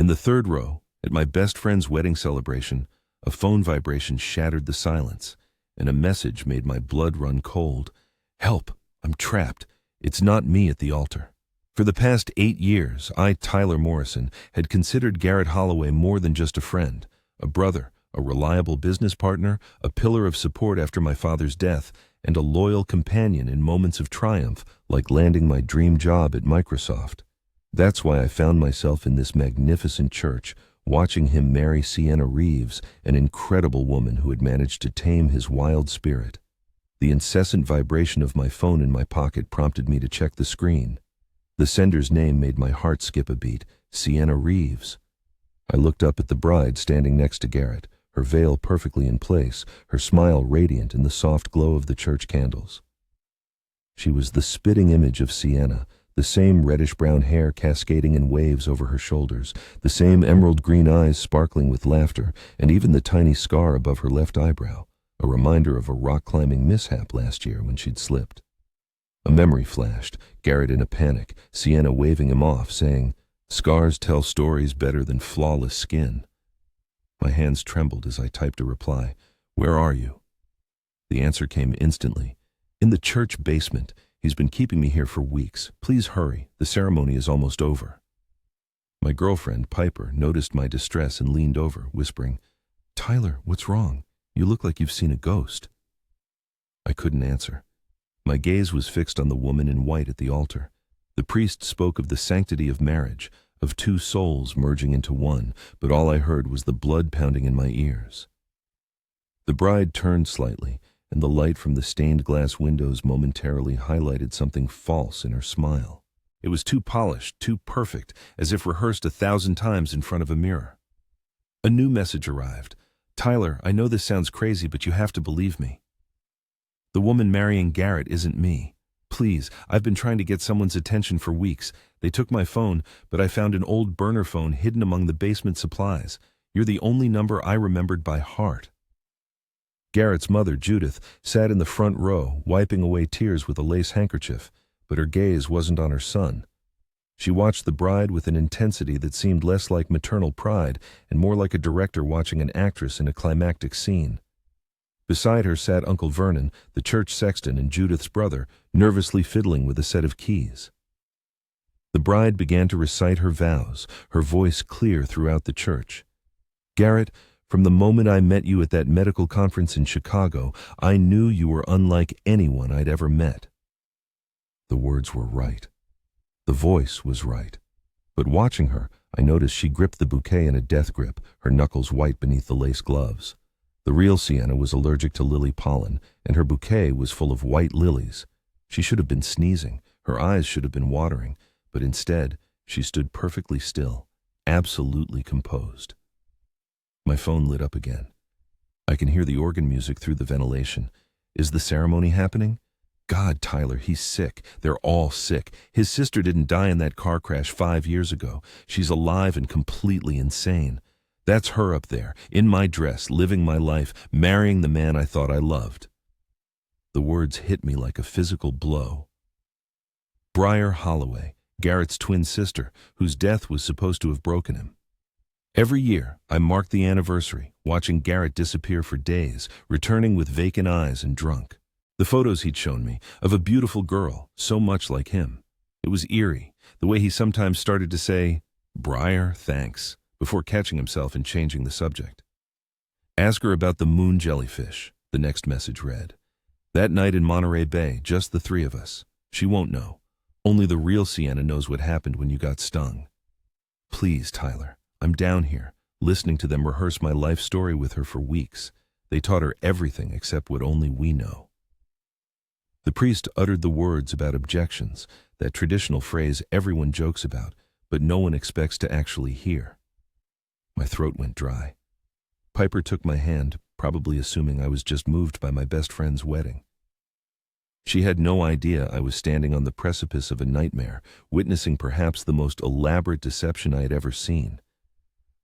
In the third row, at my best friend's wedding celebration, a phone vibration shattered the silence, and a message made my blood run cold. "Help! I'm trapped. It's not me at the altar." For the past 8 years, I, Tyler Morrison, had considered Garrett Holloway more than just a friend, a brother, a reliable business partner, a pillar of support after my father's death, and a loyal companion in moments of triumph, like landing my dream job at Microsoft. That's why I found myself in this magnificent church, watching him marry Sienna Reeves, an incredible woman who had managed to tame his wild spirit. The incessant vibration of my phone in my pocket prompted me to check the screen. The sender's name made my heart skip a beat: Sienna Reeves. I looked up at the bride standing next to Garrett, her veil perfectly in place, her smile radiant in the soft glow of the church candles. She was the spitting image of Sienna, the same reddish-brown hair cascading in waves over her shoulders, the same emerald-green eyes sparkling with laughter, and even the tiny scar above her left eyebrow, a reminder of a rock-climbing mishap last year when she'd slipped. A memory flashed, Garrett in a panic, Sienna waving him off, saying, "Scars tell stories better than flawless skin." My hands trembled as I typed a reply. "Where are you?" The answer came instantly. "In the church basement. He's been keeping me here for weeks. Please hurry. The ceremony is almost over." My girlfriend, Piper, noticed my distress and leaned over, whispering, "Tyler, what's wrong? You look like you've seen a ghost." I couldn't answer. My gaze was fixed on the woman in white at the altar. The priest spoke of the sanctity of marriage, of 2 souls merging into one, but all I heard was the blood pounding in my ears. The bride turned slightly, and the light from the stained glass windows momentarily highlighted something false in her smile. It was too polished, too perfect, as if rehearsed 1,000 times in front of a mirror. A new message arrived. "Tyler, I know this sounds crazy, but you have to believe me. The woman marrying Garrett isn't me. Please, I've been trying to get someone's attention for weeks. They took my phone, but I found an old burner phone hidden among the basement supplies. You're the only number I remembered by heart." Garrett's mother, Judith, sat in the front row, wiping away tears with a lace handkerchief, but her gaze wasn't on her son. She watched the bride with an intensity that seemed less like maternal pride and more like a director watching an actress in a climactic scene. Beside her sat Uncle Vernon, the church sexton and Judith's brother, nervously fiddling with a set of keys. The bride began to recite her vows, her voice clear throughout the church. "Garrett, from the moment I met you at that medical conference in Chicago, I knew you were unlike anyone I'd ever met." The words were right. The voice was right. But watching her, I noticed she gripped the bouquet in a death grip, her knuckles white beneath the lace gloves. The real Sienna was allergic to lily pollen, and her bouquet was full of white lilies. She should have been sneezing, her eyes should have been watering, but instead, she stood perfectly still, absolutely composed. My phone lit up again. I can hear the organ music through the ventilation. Is the ceremony happening? God, Tyler, he's sick. They're all sick. His sister didn't die in that car crash 5 years ago. She's alive and completely insane. That's her up there, in my dress, living my life, marrying the man I thought I loved. The words hit me like a physical blow. Briar Holloway, Garrett's twin sister, whose death was supposed to have broken him. Every year, I marked the anniversary, watching Garrett disappear for days, returning with vacant eyes and drunk. The photos he'd shown me, of a beautiful girl, so much like him. It was eerie, the way he sometimes started to say, "Briar, thanks," before catching himself and changing the subject. "Ask her about the moon jellyfish," the next message read. "That night in Monterey Bay, just the 3 of us. She won't know. Only the real Sienna knows what happened when you got stung. Please, Tyler, I'm down here, listening to them rehearse my life story with her for weeks. They taught her everything except what only we know." The priest uttered the words about objections, that traditional phrase everyone jokes about, but no one expects to actually hear. My throat went dry. Piper took my hand, probably assuming I was just moved by my best friend's wedding. She had no idea I was standing on the precipice of a nightmare, witnessing perhaps the most elaborate deception I had ever seen.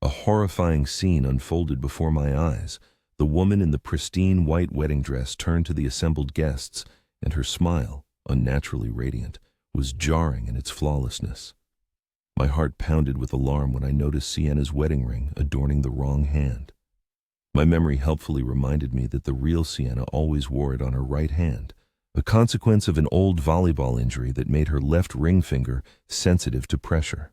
A horrifying scene unfolded before my eyes. The woman in the pristine white wedding dress turned to the assembled guests, and her smile, unnaturally radiant, was jarring in its flawlessness. My heart pounded with alarm when I noticed Sienna's wedding ring adorning the wrong hand. My memory helpfully reminded me that the real Sienna always wore it on her right hand, a consequence of an old volleyball injury that made her left ring finger sensitive to pressure.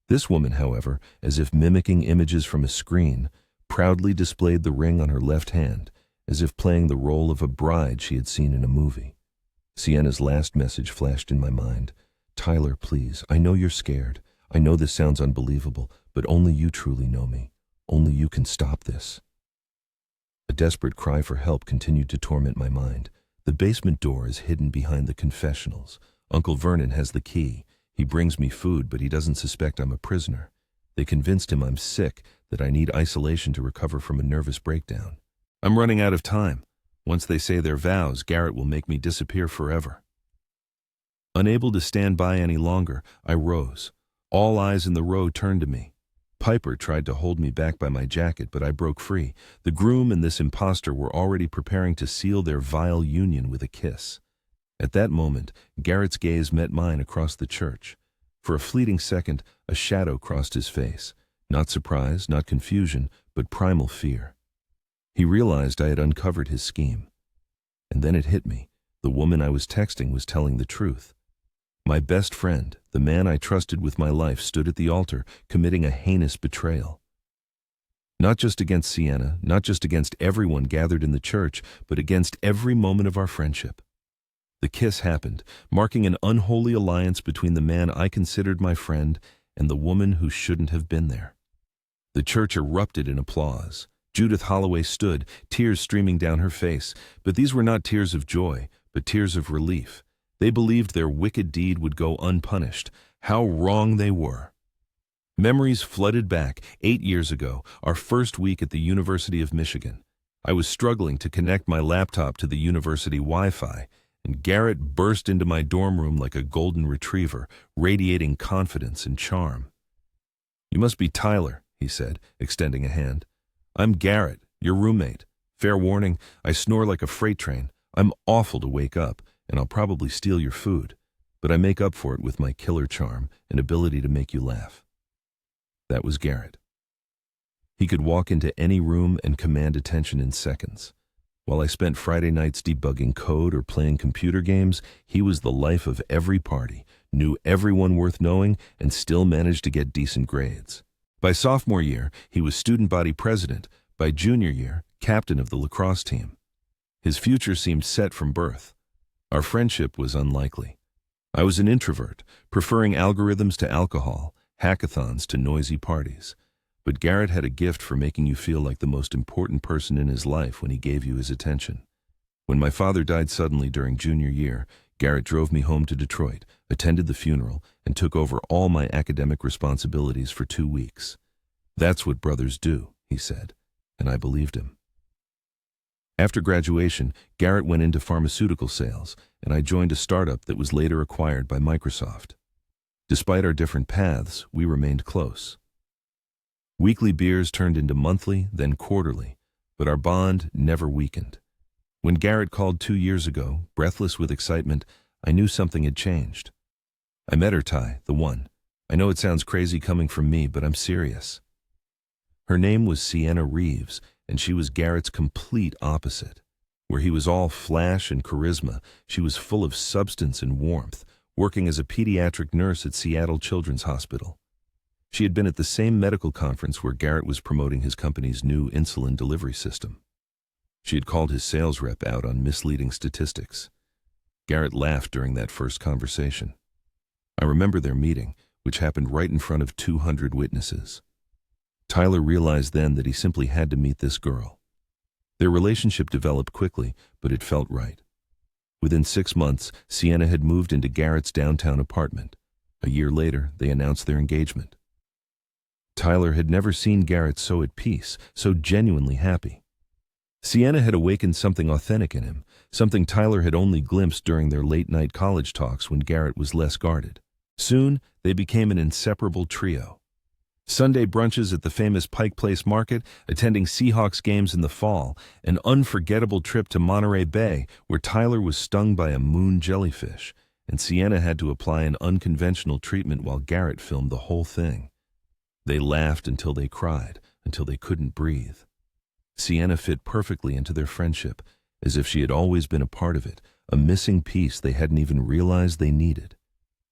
This woman, however, as if mimicking images from a screen, proudly displayed the ring on her left hand, as if playing the role of a bride she had seen in a movie. Sienna's last message flashed in my mind. "Tyler, please, I know you're scared. I know this sounds unbelievable, but only you truly know me. Only you can stop this." A desperate cry for help continued to torment my mind. The basement door is hidden behind the confessionals. Uncle Vernon has the key. He brings me food, but he doesn't suspect I'm a prisoner. They convinced him I'm sick, that I need isolation to recover from a nervous breakdown. I'm running out of time. Once they say their vows, Garrett will make me disappear forever. Unable to stand by any longer, I rose. All eyes in the row turned to me. Piper tried to hold me back by my jacket, but I broke free. The groom and this impostor were already preparing to seal their vile union with a kiss. At that moment, Garrett's gaze met mine across the church. For a fleeting second, a shadow crossed his face. Not surprise, not confusion, but primal fear. He realized I had uncovered his scheme. And then it hit me. The woman I was texting was telling the truth. My best friend, the man I trusted with my life, stood at the altar, committing a heinous betrayal. Not just against Sienna, not just against everyone gathered in the church, but against every moment of our friendship. The kiss happened, marking an unholy alliance between the man I considered my friend and the woman who shouldn't have been there. The church erupted in applause. Judith Holloway stood, tears streaming down her face, but these were not tears of joy, but tears of relief. They believed their wicked deed would go unpunished. How wrong they were. Memories flooded back 8 years ago, our first week at the University of Michigan. I was struggling to connect my laptop to the university Wi-Fi, and Garrett burst into my dorm room like a golden retriever, radiating confidence and charm. "You must be Tyler," he said, extending a hand. "I'm Garrett, your roommate. Fair warning, I snore like a freight train. I'm awful to wake up, and I'll probably steal your food, but I make up for it with my killer charm and ability to make you laugh." That was Garrett. He could walk into any room and command attention in seconds. While I spent Friday nights debugging code or playing computer games, he was the life of every party, knew everyone worth knowing, and still managed to get decent grades. By sophomore year, he was student body president. By junior year, captain of the lacrosse team. His future seemed set from birth. Our friendship was unlikely. I was an introvert, preferring algorithms to alcohol, hackathons to noisy parties. But Garrett had a gift for making you feel like the most important person in his life when he gave you his attention. When my father died suddenly during junior year, Garrett drove me home to Detroit, attended the funeral, and took over all my academic responsibilities for 2 weeks. "That's what brothers do," he said, and I believed him. After graduation, Garrett went into pharmaceutical sales, and I joined a startup that was later acquired by Microsoft. Despite our different paths, we remained close. Weekly beers turned into monthly, then quarterly, but our bond never weakened. When Garrett called 2 years ago, breathless with excitement, I knew something had changed. "I met her, Ty, the one. I know it sounds crazy coming from me, but I'm serious." Her name was Sienna Reeves, and she was Garrett's complete opposite. Where he was all flash and charisma, she was full of substance and warmth, working as a pediatric nurse at Seattle Children's Hospital. She had been at the same medical conference where Garrett was promoting his company's new insulin delivery system. She had called his sales rep out on misleading statistics. Garrett laughed during that first conversation. I remember their meeting, which happened right in front of 200 witnesses. Tyler realized then that he simply had to meet this girl. Their relationship developed quickly, but it felt right. Within 6 months, Sienna had moved into Garrett's downtown apartment. A year later, they announced their engagement. Tyler had never seen Garrett so at peace, so genuinely happy. Sienna had awakened something authentic in him, something Tyler had only glimpsed during their late-night college talks when Garrett was less guarded. Soon, they became an inseparable trio. Sunday brunches at the famous Pike Place Market, attending Seahawks games in the fall, an unforgettable trip to Monterey Bay where Tyler was stung by a moon jellyfish, and Sienna had to apply an unconventional treatment while Garrett filmed the whole thing. They laughed until they cried, until they couldn't breathe. Sienna fit perfectly into their friendship, as if she had always been a part of it, a missing piece they hadn't even realized they needed.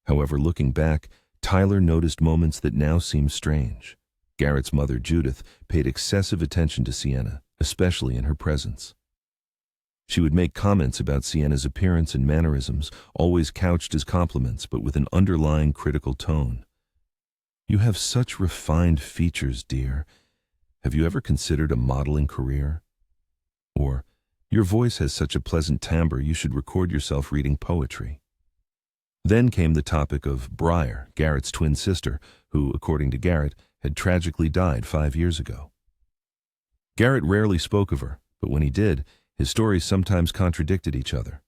However, looking back, Tyler noticed moments that now seem strange. Garrett's mother, Judith, paid excessive attention to Sienna, especially in her presence. She would make comments about Sienna's appearance and mannerisms, always couched as compliments, but with an underlying critical tone. "You have such refined features, dear. Have you ever considered a modeling career?" Or, "Your voice has such a pleasant timbre, you should record yourself reading poetry." Then came the topic of Briar, Garrett's twin sister, who, according to Garrett, had tragically died 5 years ago. Garrett rarely spoke of her, but when he did, his stories sometimes contradicted each other.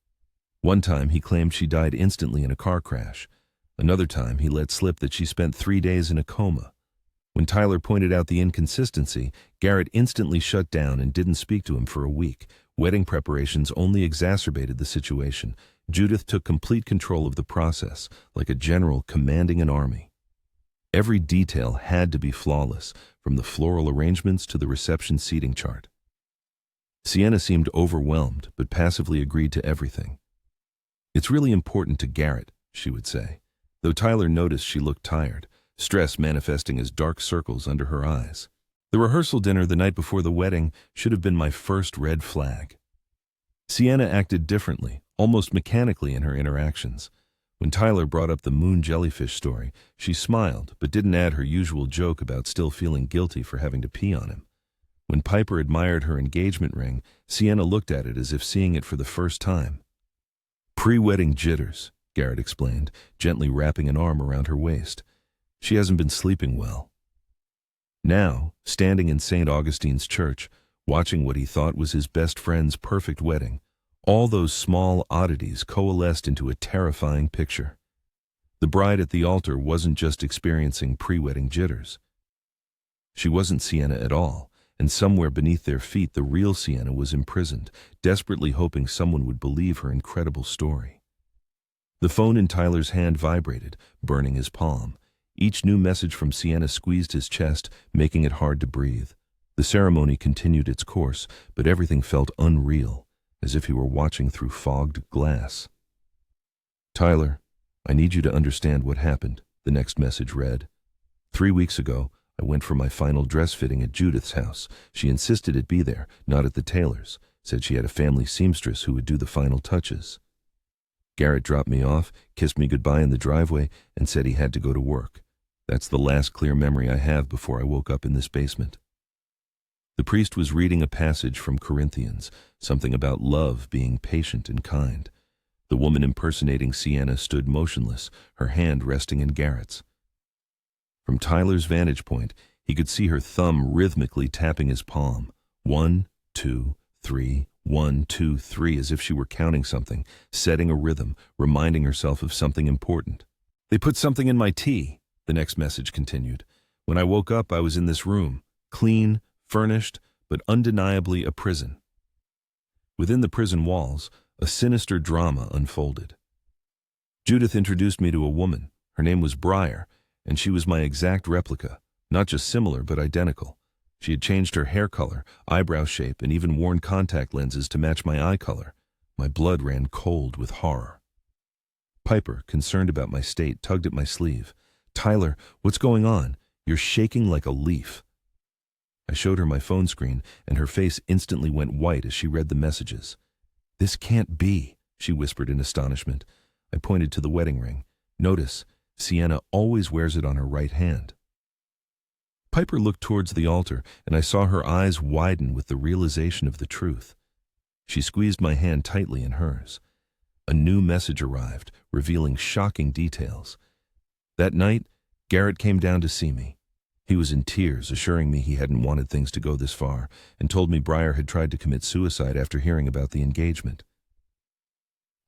One time he claimed she died instantly in a car crash. Another time he let slip that she spent 3 days in a coma. When Tyler pointed out the inconsistency, Garrett instantly shut down and didn't speak to him for a week. Wedding preparations only exacerbated the situation. Judith took complete control of the process, like a general commanding an army. Every detail had to be flawless, from the floral arrangements to the reception seating chart. Sienna seemed overwhelmed, but passively agreed to everything. "It's really important to Garrett," she would say, though Tyler noticed she looked tired, stress manifesting as dark circles under her eyes. The rehearsal dinner the night before the wedding should have been my first red flag. Sienna acted differently, almost mechanically in her interactions. When Tyler brought up the moon jellyfish story, she smiled, but didn't add her usual joke about still feeling guilty for having to pee on him. When Piper admired her engagement ring, Sienna looked at it as if seeing it for the first time. "Pre-wedding jitters," Garrett explained, gently wrapping an arm around her waist. "She hasn't been sleeping well." Now, standing in St. Augustine's church, watching what he thought was his best friend's perfect wedding, all those small oddities coalesced into a terrifying picture. The bride at the altar wasn't just experiencing pre-wedding jitters. She wasn't Sienna at all, and somewhere beneath their feet the real Sienna was imprisoned, desperately hoping someone would believe her incredible story. The phone in Tyler's hand vibrated, burning his palm. Each new message from Sienna squeezed his chest, making it hard to breathe. The ceremony continued its course, but everything felt unreal, as if he were watching through fogged glass. "Tyler, I need you to understand what happened," the next message read. 3 weeks ago, I went for my final dress fitting at Judith's house. She insisted it be there, not at the tailor's. Said she had a family seamstress who would do the final touches. Garrett dropped me off, kissed me goodbye in the driveway, and said he had to go to work. That's the last clear memory I have before I woke up in this basement. The priest was reading a passage from Corinthians, something about love being patient and kind. The woman impersonating Sienna stood motionless, her hand resting in Garrett's. From Tyler's vantage point, he could see her thumb rhythmically tapping his palm. 1, 2, 3, 1, 2, 3, as if she were counting something, setting a rhythm, reminding herself of something important. "They put something in my tea," the next message continued. "When I woke up, I was in this room, clean, furnished, but undeniably a prison." Within the prison walls, a sinister drama unfolded. Judith introduced me to a woman. Her name was Briar, and she was my exact replica, not just similar but identical. She had changed her hair color, eyebrow shape, and even worn contact lenses to match my eye color. My blood ran cold with horror. Piper, concerned about my state, tugged at my sleeve. "Tyler, what's going on? You're shaking like a leaf." I showed her my phone screen, and her face instantly went white as she read the messages. "This can't be," she whispered in astonishment. I pointed to the wedding ring. "Notice, Sienna always wears it on her right hand." Piper looked towards the altar, and I saw her eyes widen with the realization of the truth. She squeezed my hand tightly in hers. A new message arrived, revealing shocking details. That night, Garrett came down to see me. He was in tears, assuring me he hadn't wanted things to go this far, and told me Briar had tried to commit suicide after hearing about the engagement.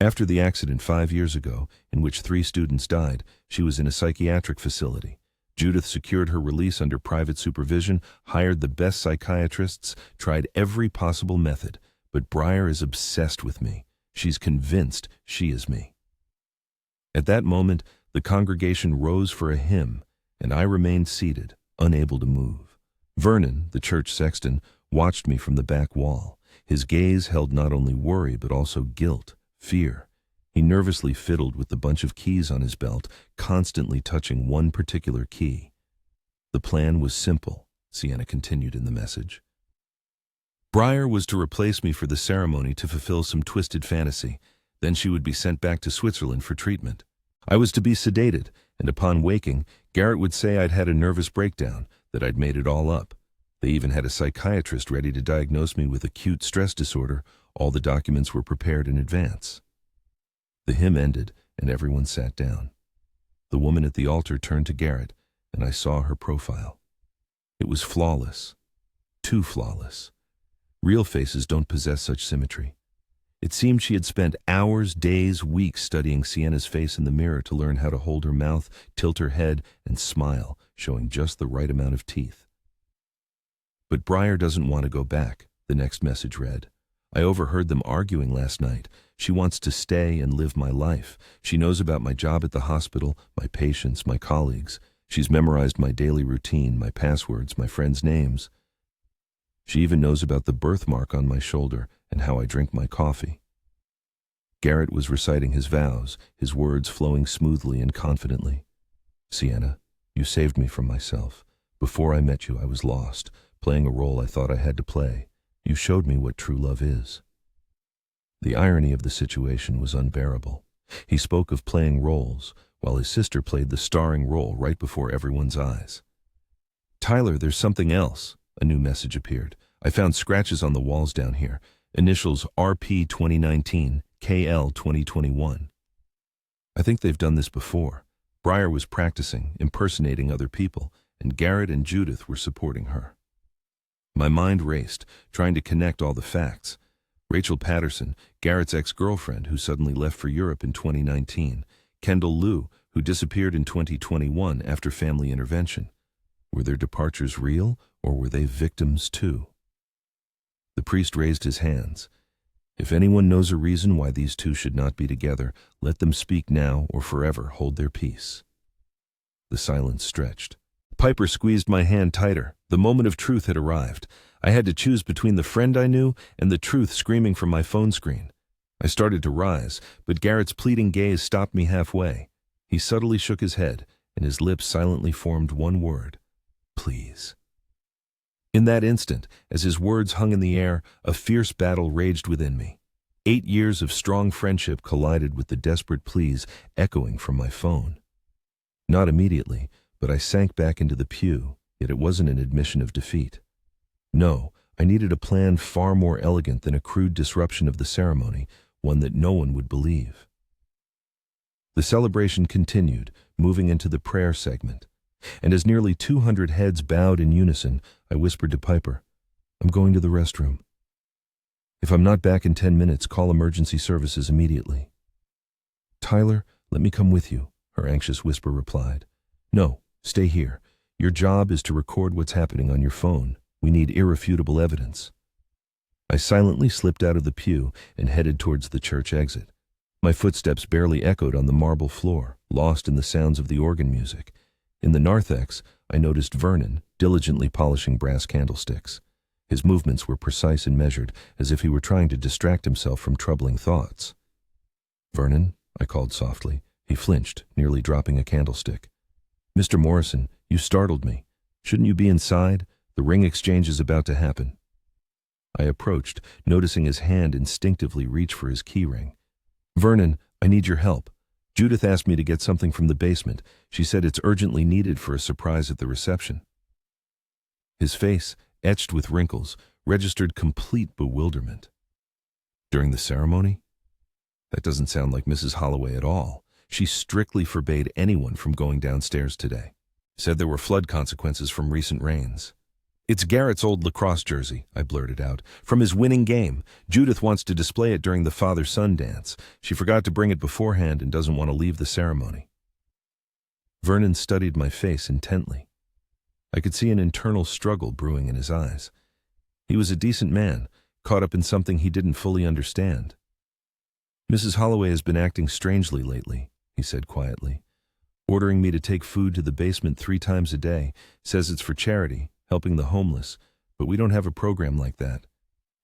After the accident 5 years ago, in which 3 students died, she was in a psychiatric facility. Judith secured her release under private supervision, hired the best psychiatrists, tried every possible method, but Briar is obsessed with me. She's convinced she is me. At that moment, the congregation rose for a hymn, and I remained seated, unable to move. Vernon, the church sexton, watched me from the back wall. His gaze held not only worry but also guilt, fear. He nervously fiddled with the bunch of keys on his belt, constantly touching one particular key. The plan was simple, Sienna continued in the message. Briar was to replace me for the ceremony to fulfill some twisted fantasy. Then she would be sent back to Switzerland for treatment. I was to be sedated, and upon waking, Garrett would say I'd had a nervous breakdown, that I'd made it all up. They even had a psychiatrist ready to diagnose me with acute stress disorder. All the documents were prepared in advance. The hymn ended, and everyone sat down. The woman at the altar turned to Garrett, and I saw her profile. It was flawless. Too flawless. Real faces don't possess such symmetry. It seemed she had spent hours, days, weeks studying Sienna's face in the mirror to learn how to hold her mouth, tilt her head, and smile, showing just the right amount of teeth. But Briar doesn't want to go back, the next message read. I overheard them arguing last night. She wants to stay and live my life. She knows about my job at the hospital, my patients, my colleagues. She's memorized my daily routine, my passwords, my friends' names. She even knows about the birthmark on my shoulder and how I drink my coffee. Garrett was reciting his vows, his words flowing smoothly and confidently. Sienna, you saved me from myself. Before I met you, I was lost, playing a role I thought I had to play. You showed me what true love is. The irony of the situation was unbearable. He spoke of playing roles, while his sister played the starring role right before everyone's eyes. Tyler, there's something else. A new message appeared. I found scratches on the walls down here. Initials RP 2019, KL 2021. I think they've done this before. Briar was practicing, impersonating other people, and Garrett and Judith were supporting her. My mind raced, trying to connect all the facts. Rachel Patterson, Garrett's ex-girlfriend who suddenly left for Europe in 2019. Kendall Liu, who disappeared in 2021 after family intervention. Were their departures real, or were they victims too? The priest raised his hands. If anyone knows a reason why these two should not be together, let them speak now or forever hold their peace. The silence stretched. Piper squeezed my hand tighter. The moment of truth had arrived. I had to choose between the friend I knew and the truth screaming from my phone screen. I started to rise, but Garrett's pleading gaze stopped me halfway. He subtly shook his head, and his lips silently formed one word. Please. In that instant, as his words hung in the air, a fierce battle raged within me. 8 years of strong friendship collided with the desperate pleas echoing from my phone. Not immediately, but I sank back into the pew, yet it wasn't an admission of defeat. No, I needed a plan far more elegant than a crude disruption of the ceremony, one that no one would believe. The celebration continued, moving into the prayer segment. And as nearly 200 heads bowed in unison, I whispered to Piper, I'm going to the restroom. If I'm not back in 10 minutes, call emergency services immediately. Tyler, let me come with you, her anxious whisper replied. No, stay here. Your job is to record what's happening on your phone. We need irrefutable evidence. I silently slipped out of the pew and headed towards the church exit. My footsteps barely echoed on the marble floor, lost in the sounds of the organ music. In the narthex, I noticed Vernon diligently polishing brass candlesticks. His movements were precise and measured, as if he were trying to distract himself from troubling thoughts. Vernon, I called softly. He flinched, nearly dropping a candlestick. Mr. Morrison, you startled me. Shouldn't you be inside? The ring exchange is about to happen. I approached, noticing his hand instinctively reach for his keyring. Vernon, I need your help. Judith asked me to get something from the basement. She said it's urgently needed for a surprise at the reception. His face, etched with wrinkles, registered complete bewilderment. During the ceremony? That doesn't sound like Mrs. Holloway at all. She strictly forbade anyone from going downstairs today. Said there were flood consequences from recent rains. It's Garrett's old lacrosse jersey, I blurted out, from his winning game. Judith wants to display it during the father-son dance. She forgot to bring it beforehand and doesn't want to leave the ceremony. Vernon studied my face intently. I could see an internal struggle brewing in his eyes. He was a decent man, caught up in something he didn't fully understand. Mrs. Holloway has been acting strangely lately, he said quietly. Ordering me to take food to the basement 3 times a day, says it's for charity, helping the homeless, but we don't have a program like that.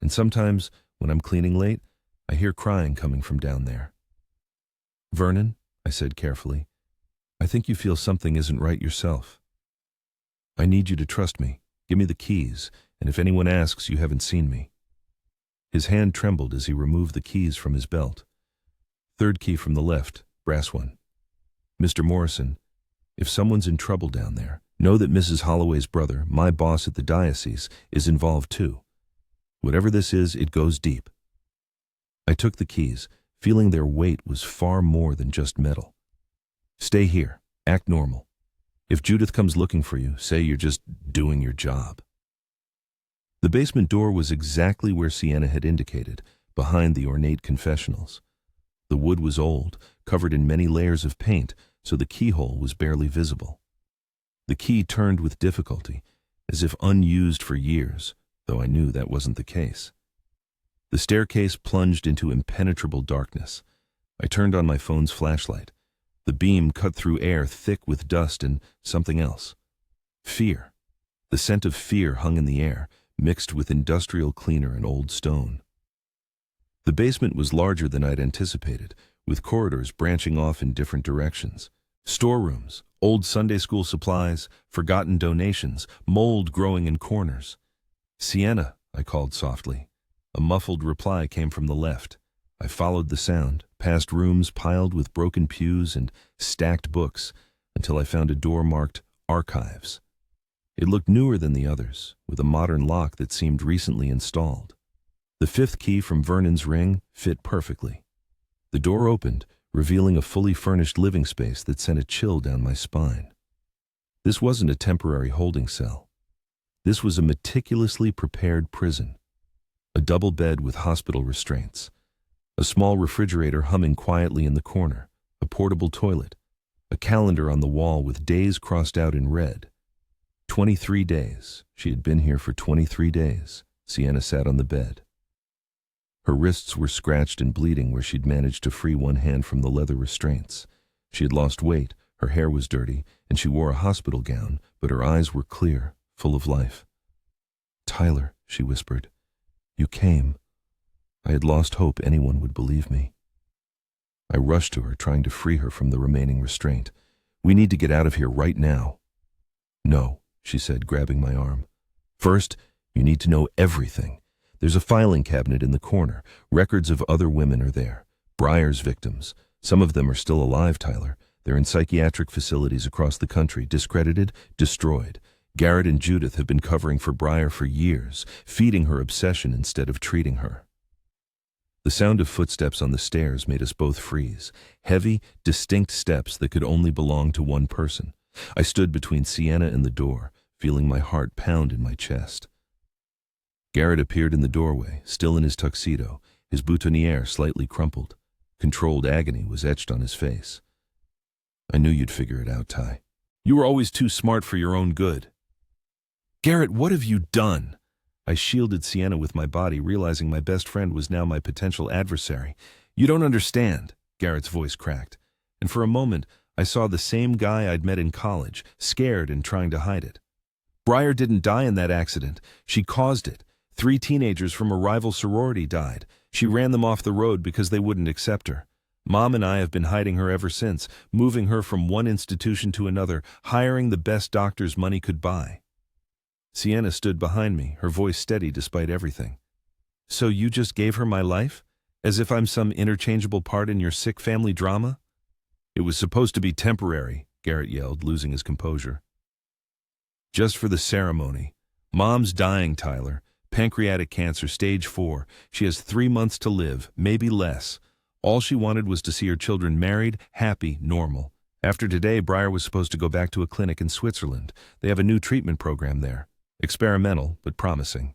And sometimes, when I'm cleaning late, I hear crying coming from down there. Vernon, I said carefully, I think you feel something isn't right yourself. I need you to trust me. Give me the keys, and if anyone asks, you haven't seen me. His hand trembled as he removed the keys from his belt. 3rd key from the left, brass one. Mr. Morrison, if someone's in trouble down there, know that Mrs. Holloway's brother, my boss at the diocese, is involved too. Whatever this is, it goes deep. I took the keys, feeling their weight was far more than just metal. Stay here. Act normal. If Judith comes looking for you, say you're just doing your job. The basement door was exactly where Sienna had indicated, behind the ornate confessionals. The wood was old, covered in many layers of paint, so the keyhole was barely visible. The key turned with difficulty, as if unused for years, though I knew that wasn't the case. The staircase plunged into impenetrable darkness. I turned on my phone's flashlight. The beam cut through air thick with dust and something else. Fear. The scent of fear hung in the air, mixed with industrial cleaner and old stone. The basement was larger than I'd anticipated, with corridors branching off in different directions. Storerooms, old Sunday school supplies, forgotten donations, mold growing in corners. Sienna, I called softly. A muffled reply came from the left. I followed the sound, past rooms piled with broken pews and stacked books, until I found a door marked Archives. It looked newer than the others, with a modern lock that seemed recently installed. The 5th key from Vernon's ring fit perfectly. The door opened, revealing a fully furnished living space that sent a chill down my spine. This wasn't a temporary holding cell. This was a meticulously prepared prison. A double bed with hospital restraints. A small refrigerator humming quietly in the corner. A portable toilet. A calendar on the wall with days crossed out in red. 23 days. She had been here for 23 days. Sienna sat on the bed. Her wrists were scratched and bleeding where she'd managed to free one hand from the leather restraints. She had lost weight, her hair was dirty, and she wore a hospital gown, but her eyes were clear, full of life. "Tyler," she whispered, "you came." I had lost hope anyone would believe me. I rushed to her, trying to free her from the remaining restraint. "We need to get out of here right now." "No," she said, grabbing my arm. "First, you need to know everything. There's a filing cabinet in the corner. Records of other women are there. Breyer's victims. Some of them are still alive, Tyler. They're in psychiatric facilities across the country, discredited, destroyed. Garrett and Judith have been covering for Breyer for years, feeding her obsession instead of treating her." The sound of footsteps on the stairs made us both freeze. Heavy, distinct steps that could only belong to one person. I stood between Sienna and the door, feeling my heart pound in my chest. Garrett appeared in the doorway, still in his tuxedo, his boutonniere slightly crumpled. Controlled agony was etched on his face. "I knew you'd figure it out, Ty. You were always too smart for your own good." "Garrett, what have you done?" I shielded Sienna with my body, realizing my best friend was now my potential adversary. "You don't understand," Garrett's voice cracked, and for a moment I saw the same guy I'd met in college, scared and trying to hide it. "Breyer didn't die in that accident. She caused it. 3 teenagers from a rival sorority died. She ran them off the road because they wouldn't accept her. Mom and I have been hiding her ever since, moving her from one institution to another, hiring the best doctors money could buy." Sienna stood behind me, her voice steady despite everything. "So you just gave her my life? As if I'm some interchangeable part in your sick family drama?" "It was supposed to be temporary," Garrett yelled, losing his composure. "Just for the ceremony. Mom's dying, Tyler. Pancreatic cancer, stage 4. She has 3 months to live, maybe less. All she wanted was to see her children married, happy, normal. After today, Breyer was supposed to go back to a clinic in Switzerland. They have a new treatment program there. Experimental, but promising."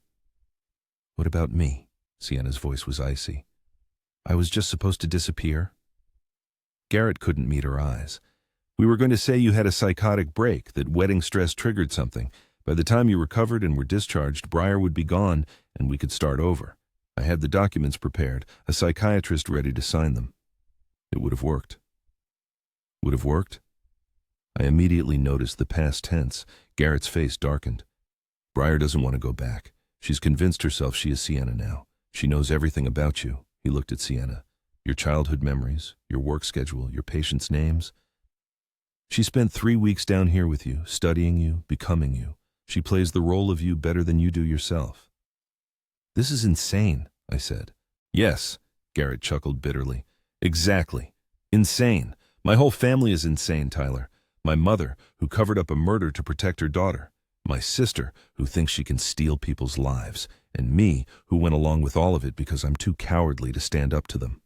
"What about me?" Sienna's voice was icy. "I was just supposed to disappear?" Garrett couldn't meet her eyes. "We were going to say you had a psychotic break, that wedding stress triggered something. By the time you recovered and were discharged, Breyer would be gone, and we could start over. I had the documents prepared, a psychiatrist ready to sign them. It would have worked." Would have worked? I immediately noticed the past tense. Garrett's face darkened. Briar doesn't want to go back. She's convinced herself she is Sienna now. She knows everything about you. He looked at Sienna. Your childhood memories, your work schedule, your patients' names. She spent 3 weeks down here with you, studying you, becoming you. She plays the role of you better than you do yourself. This is insane, I said. Yes, Garrett chuckled bitterly. Exactly. Insane. My whole family is insane, Tyler. My mother, who covered up a murder to protect her daughter. My sister, who thinks she can steal people's lives. And me, who went along with all of it because I'm too cowardly to stand up to them.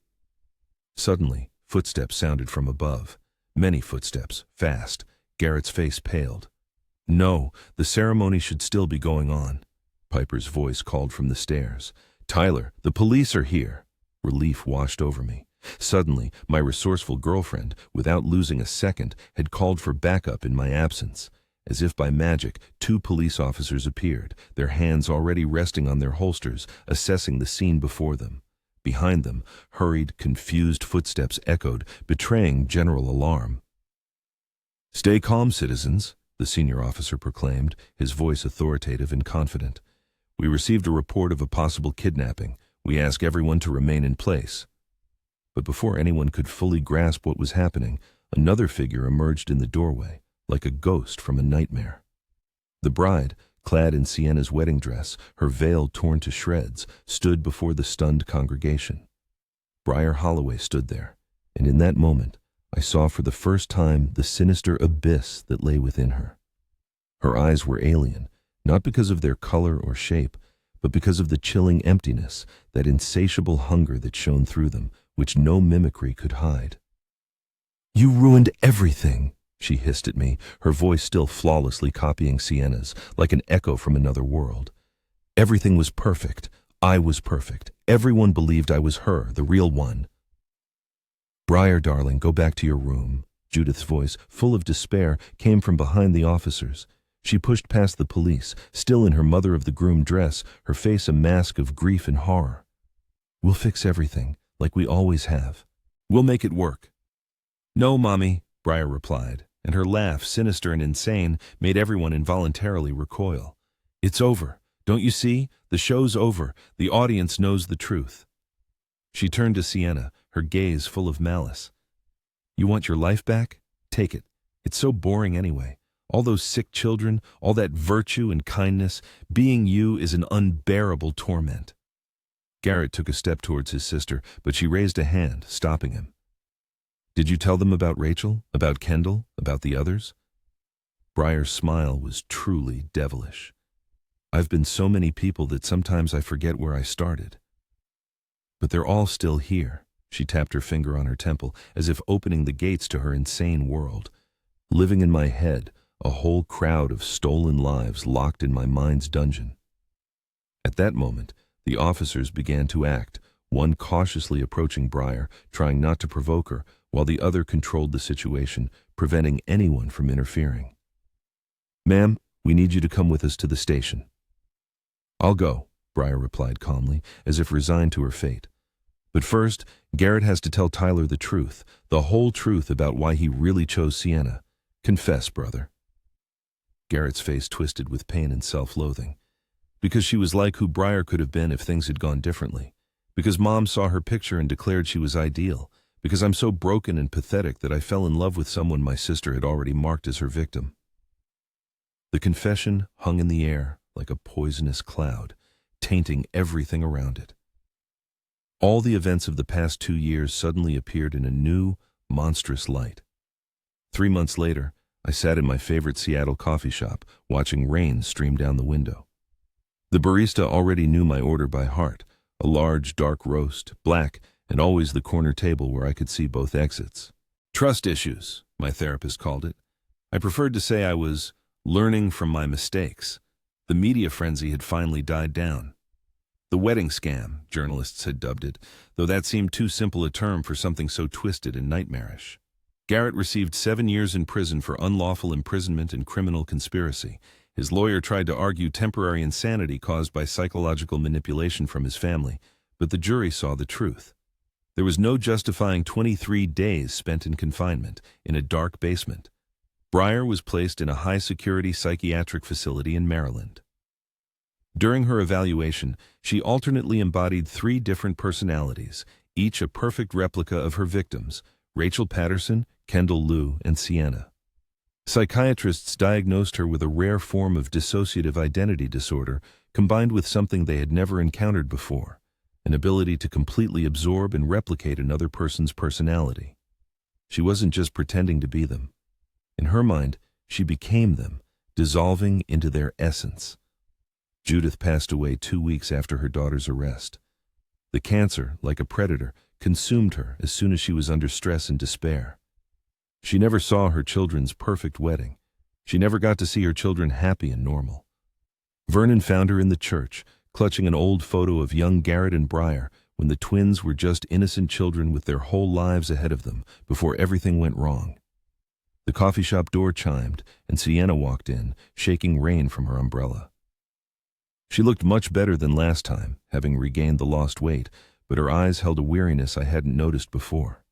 Suddenly, footsteps sounded from above. Many footsteps, fast. Garrett's face paled. No, the ceremony should still be going on. Piper's voice called from the stairs. Tyler, the police are here. Relief washed over me. Suddenly, my resourceful girlfriend, without losing a second, had called for backup in my absence. As if by magic, 2 police officers appeared, their hands already resting on their holsters, assessing the scene before them. Behind them, hurried, confused footsteps echoed, betraying general alarm. Stay calm, citizens, the senior officer proclaimed, his voice authoritative and confident. We received a report of a possible kidnapping. We ask everyone to remain in place. But before anyone could fully grasp what was happening, another figure emerged in the doorway, like a ghost from a nightmare. The bride, clad in Sienna's wedding dress, her veil torn to shreds, stood before the stunned congregation. Briar Holloway stood there, and in that moment, I saw for the first time the sinister abyss that lay within her. Her eyes were alien, not because of their color or shape, but because of the chilling emptiness, that insatiable hunger that shone through them, which no mimicry could hide. You ruined everything, she hissed at me, her voice still flawlessly copying Sienna's, like an echo from another world. Everything was perfect. I was perfect. Everyone believed I was her, the real one. Briar, darling, go back to your room. Judith's voice, full of despair, came from behind the officers. She pushed past the police, still in her mother of the groom dress, her face a mask of grief and horror. We'll fix everything, like we always have. We'll make it work. No, Mommy, Briar replied, and her laugh, sinister and insane, made everyone involuntarily recoil. It's over. Don't you see? The show's over. The audience knows the truth. She turned to Sienna, her gaze full of malice. You want your life back? Take it. It's so boring anyway. All those sick children, all that virtue and kindness, being you is an unbearable torment. Garrett took a step towards his sister, but she raised a hand, stopping him. Did you tell them about Rachel, about Kendall, about the others? Briar's smile was truly devilish. I've been so many people that sometimes I forget where I started. But they're all still here. She tapped her finger on her temple, as if opening the gates to her insane world. Living in my head, a whole crowd of stolen lives locked in my mind's dungeon. At that moment, the officers began to act, one cautiously approaching Briar, trying not to provoke her, while the other controlled the situation, preventing anyone from interfering. Ma'am, we need you to come with us to the station. I'll go, Briar replied calmly, as if resigned to her fate. But first, Garrett has to tell Tyler the truth, the whole truth about why he really chose Sienna. Confess, brother. Garrett's face twisted with pain and self-loathing. Because she was like who Briar could have been if things had gone differently. Because Mom saw her picture and declared she was ideal. Because I'm so broken and pathetic that I fell in love with someone my sister had already marked as her victim. The confession hung in the air like a poisonous cloud, tainting everything around it. All the events of the past 2 years suddenly appeared in a new, monstrous light. 3 months later, I sat in my favorite Seattle coffee shop, watching rain stream down the window. The barista already knew my order by heart, a large, dark roast, black, and always the corner table where I could see both exits. Trust issues, my therapist called it. I preferred to say I was learning from my mistakes. The media frenzy had finally died down. The wedding scam, journalists had dubbed it, though that seemed too simple a term for something so twisted and nightmarish. Garrett received 7 years in prison for unlawful imprisonment and criminal conspiracy. His lawyer tried to argue temporary insanity caused by psychological manipulation from his family, but the jury saw the truth. There was no justifying 23 days spent in confinement in a dark basement. Breyer was placed in a high-security psychiatric facility in Maryland. During her evaluation, she alternately embodied 3 different personalities, each a perfect replica of her victims, Rachel Patterson, Kendall Lou, and Sienna. Psychiatrists diagnosed her with a rare form of dissociative identity disorder combined with something they had never encountered before, an ability to completely absorb and replicate another person's personality. She wasn't just pretending to be them. In her mind, she became them, dissolving into their essence. Judith passed away 2 weeks after her daughter's arrest. The cancer, like a predator, consumed her as soon as she was under stress and despair. She never saw her children's perfect wedding. She never got to see her children happy and normal. Vernon found her in the church, clutching an old photo of young Garrett and Breyer when the twins were just innocent children with their whole lives ahead of them before everything went wrong. The coffee shop door chimed, and Sienna walked in, shaking rain from her umbrella. She looked much better than last time, having regained the lost weight, but her eyes held a weariness I hadn't noticed before.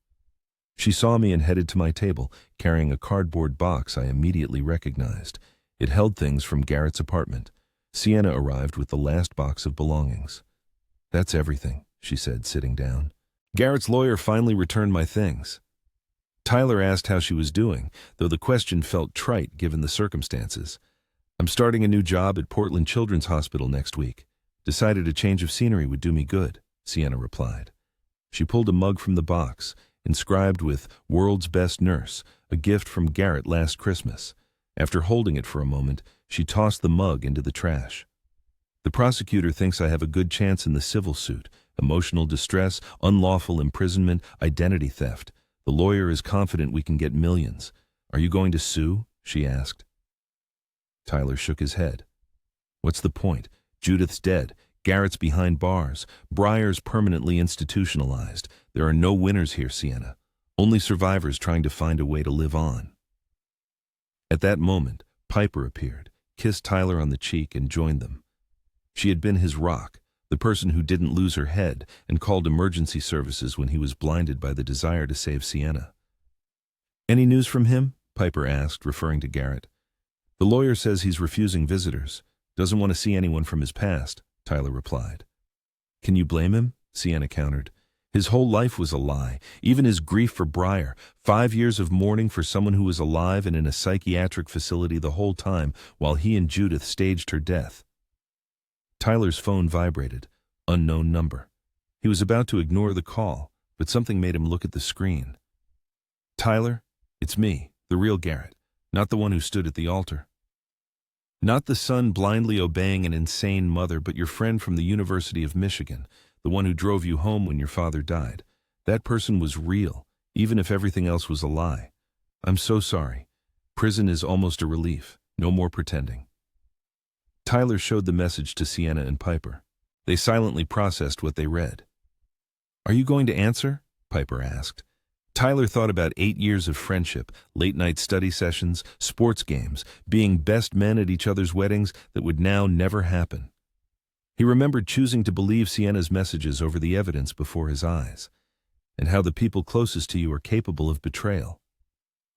She saw me and headed to my table, carrying a cardboard box I immediately recognized. It held things from Garrett's apartment. Sienna arrived with the last box of belongings. "That's everything," she said, sitting down. "Garrett's lawyer finally returned my things." Tyler asked how she was doing, though the question felt trite given the circumstances. "I'm starting a new job at Portland Children's Hospital next week. Decided a change of scenery would do me good," Sienna replied. She pulled a mug from the box, inscribed with "World's Best Nurse," a gift from Garrett last Christmas. After holding it for a moment, she tossed the mug into the trash. "The prosecutor thinks I have a good chance in the civil suit: emotional distress, unlawful imprisonment, identity theft. The lawyer is confident we can get millions. Are you going to sue?" she asked. Tyler shook his head. "What's the point? Judith's dead. Garrett's behind bars. Breyer's permanently institutionalized. There are no winners here, Sienna. Only survivors trying to find a way to live on." At that moment, Piper appeared, kissed Tyler on the cheek, and joined them. She had been his rock, the person who didn't lose her head and called emergency services when he was blinded by the desire to save Sienna. "Any news from him?" Piper asked, referring to Garrett. "The lawyer says he's refusing visitors. Doesn't want to see anyone from his past," Tyler replied. "Can you blame him?" Sienna countered. "His whole life was a lie, even his grief for Breyer. 5 years of mourning for someone who was alive and in a psychiatric facility the whole time while he and Judith staged her death." Tyler's phone vibrated. Unknown number. He was about to ignore the call, but something made him look at the screen. "Tyler, it's me, the real Garrett, not the one who stood at the altar. Not the son blindly obeying an insane mother, but your friend from the University of Michigan, the one who drove you home when your father died. That person was real, even if everything else was a lie. I'm so sorry. Prison is almost a relief. No more pretending." Tyler showed the message to Sienna and Piper. They silently processed what they read. "Are you going to answer?" Piper asked. Tyler thought about 8 years of friendship, late-night study sessions, sports games, being best men at each other's weddings that would now never happen. He remembered choosing to believe Sienna's messages over the evidence before his eyes, and how the people closest to you are capable of betrayal.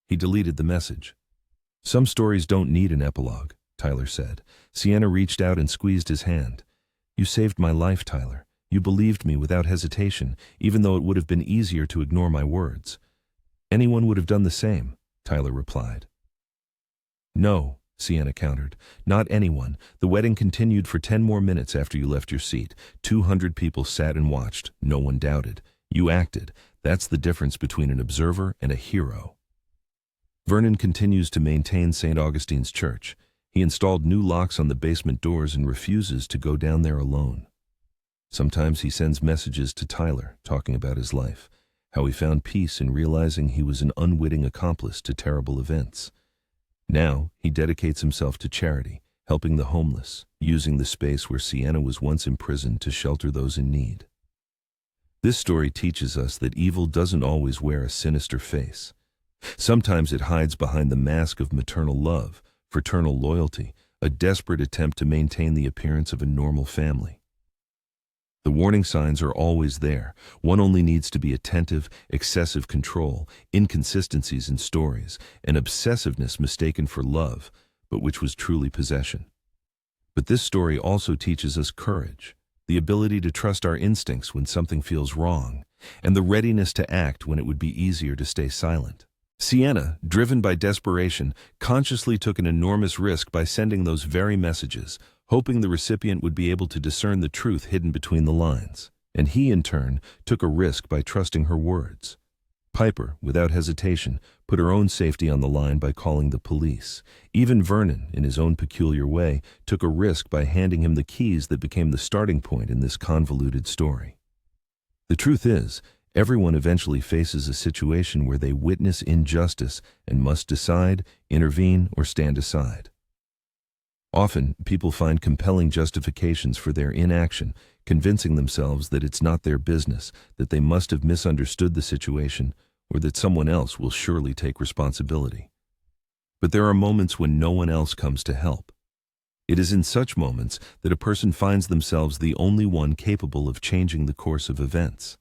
He deleted the message. "Some stories don't need an epilogue," Tyler said. Sienna reached out and squeezed his hand. "You saved my life, Tyler. You believed me without hesitation, even though it would have been easier to ignore my words." "Anyone would have done the same," Tyler replied. "No," Sienna countered. "Not anyone. The wedding continued for 10 more minutes after you left your seat. 200 people sat and watched. No one doubted. You acted. That's the difference between an observer and a hero." Vernon continues to maintain St. Augustine's Church. He installed new locks on the basement doors and refuses to go down there alone. Sometimes he sends messages to Tyler, talking about his life, how he found peace in realizing he was an unwitting accomplice to terrible events. Now, he dedicates himself to charity, helping the homeless, using the space where Sienna was once imprisoned to shelter those in need. This story teaches us that evil doesn't always wear a sinister face. Sometimes it hides behind the mask of maternal love, fraternal loyalty, a desperate attempt to maintain the appearance of a normal family. The warning signs are always there. One only needs to be attentive, excessive control, inconsistencies in stories, and obsessiveness mistaken for love, but which was truly possession. But this story also teaches us courage, the ability to trust our instincts when something feels wrong, and the readiness to act when it would be easier to stay silent. Sienna, driven by desperation, consciously took an enormous risk by sending those very messages, hoping the recipient would be able to discern the truth hidden between the lines. And he, in turn, took a risk by trusting her words. Piper, without hesitation, put her own safety on the line by calling the police. Even Vernon, in his own peculiar way, took a risk by handing him the keys that became the starting point in this convoluted story. The truth is, everyone eventually faces a situation where they witness injustice and must decide, intervene, or stand aside. Often, people find compelling justifications for their inaction, convincing themselves that it's not their business, that they must have misunderstood the situation, or that someone else will surely take responsibility. But there are moments when no one else comes to help. It is in such moments that a person finds themselves the only one capable of changing the course of events.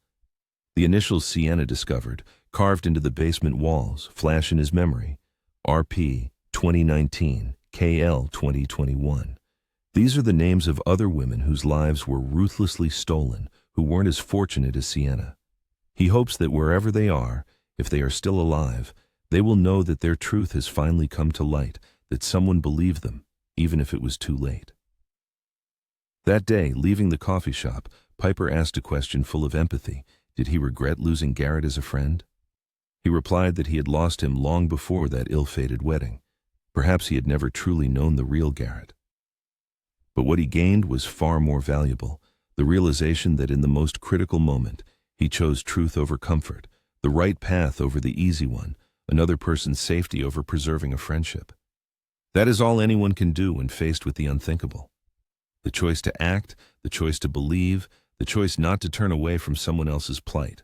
The initials Sienna discovered, carved into the basement walls, flash in his memory: RP 2019, KL 2021. These are the names of other women whose lives were ruthlessly stolen, who weren't as fortunate as Sienna. He hopes that wherever they are, if they are still alive, they will know that their truth has finally come to light, that someone believed them, even if it was too late. That day, leaving the coffee shop, Piper asked a question full of empathy. Did he regret losing Garrett as a friend? He replied that he had lost him long before that ill-fated wedding. Perhaps he had never truly known the real Garrett. But what he gained was far more valuable, the realization that in the most critical moment, he chose truth over comfort, the right path over the easy one, another person's safety over preserving a friendship. That is all anyone can do when faced with the unthinkable. The choice to act, the choice to believe, the choice not to turn away from someone else's plight.